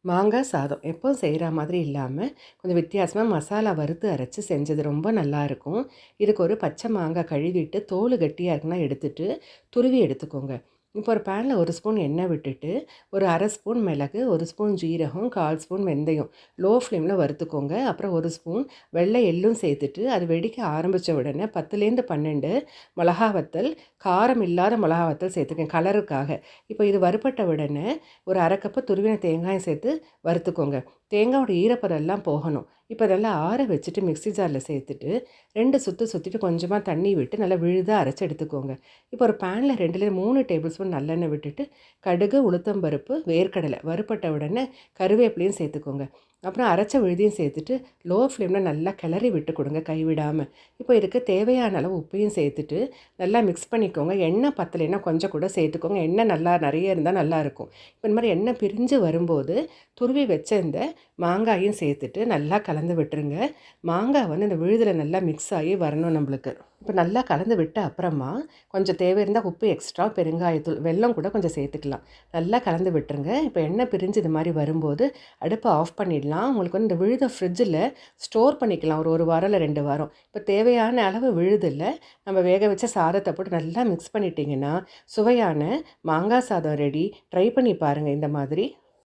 மாங்காய் சாதம் எப்பவும் செய்கிற மாதிரி இல்லாமல் கொஞ்சம் வித்தியாசமாக மசாலா வறுத்து அரைச்சி செஞ்சது ரொம்ப நல்லாயிருக்கும். இதுக்கு ஒரு பச்சை மாங்காய் கழுவிட்டு தோல் கட்டியாக இருக்குன்னா எடுத்துட்டு துருவி எடுத்துக்கோங்க. இப்போ ஒரு பேனில் 1 ஸ்பூன் எண்ணெய் விட்டுட்டு ஒரு 1/2 ஸ்பூன் மிளகு, 1 ஸ்பூன் ஜீரகம், 1/4 ஸ்பூன் வெந்தயம் லோ ஃப்ளேமில் வறுத்துக்கோங்க. அப்புறம் 1 ஸ்பூன் வெள்ளை எள்ளும் சேர்த்துட்டு அது வெடிக்க ஆரம்பித்த உடனே 10லேருந்து 12 மிளகா வத்தல், காரம் இல்லாத மிளகா வத்தல் சேர்த்துக்கேன் கலருக்காக. இப்போ இது வறுபட்ட உடனே ஒரு 1/2 கப்பு துருவின தேங்காயம் சேர்த்து வறுத்துக்கோங்க. தேங்காயோட ஈரப்பதம் எல்லாம் போகணும். இப்போ இதெல்லாம் ஆற வச்சுட்டு மிக்ஸி ஜாரில் சேர்த்துட்டு 2 சுற்றிட்டு கொஞ்சமாக தண்ணி விட்டு நல்லா விழுதாக அரைச்சி எடுத்துக்கோங்க. இப்போ ஒரு பேனில் 2லேருந்து 3 டேபிள் ஸ்பூன் நல்லெண்ணெய் விட்டுட்டு கடுகு, உளுத்தம்பருப்பு, வேர்க்கடலை வறுபட்ட உடனே கருவேப்பிலையும் சேர்த்துக்கோங்க. அப்புறம் அரைச்ச விழுதியும் சேர்த்துட்டு லோ ஃப்ளேமில் நல்லா கிளறி விட்டு கொடுங்க கைவிடாமல். இப்போ இதுக்கு தேவையான அளவு உப்பையும் சேர்த்துட்டு நல்லா மிக்ஸ் பண்ணிக்கோங்க. எண்ணெய் பத்தலைன்னா கொஞ்சம் கூட சேர்த்துக்கோங்க. எண்ணெய் நல்லா நிறைய இருந்தால் நல்லாயிருக்கும். இப்போ இந்த மாதிரி எண்ணெய் பிரிஞ்சு வரும்போது துருவி வச்ச இந்த மாங்காயும் சேர்த்துட்டு நல்லா கலந்து விட்டுருங்க. மாங்காய் இந்த விழுதில் நல்லா மிக்ஸ் ஆகி வரணும் நம்மளுக்கு. இப்போ நல்லா கலந்து விட்ட அப்புறமா கொஞ்சம் தேவை இருந்தால் உப்பு எக்ஸ்ட்ரா, பெருங்காயத்தூள், வெல்லம் கூட கொஞ்சம் சேர்த்துக்கலாம். நல்லா கலந்து விட்டுருங்க. இப்போ எண்ணெய் பிரிஞ்சு இது மாதிரி வரும்போது அடுப்பை ஆஃப் பண்ணிடலாம். உங்களுக்கு இந்த விழுதை ஃப்ரிட்ஜில் ஸ்டோர் பண்ணிக்கலாம் ஒரு வாரம் இல்லை 2 வாரம். இப்போ தேவையான அளவு விழுதில் நம்ம வேக வச்ச சாதத்தை போட்டு நல்லா மிக்ஸ் பண்ணிட்டீங்கன்னா சுவையான மாங்காய் சாதம் ரெடி. ட்ரை பண்ணி பாருங்கள் இந்த மாதிரி.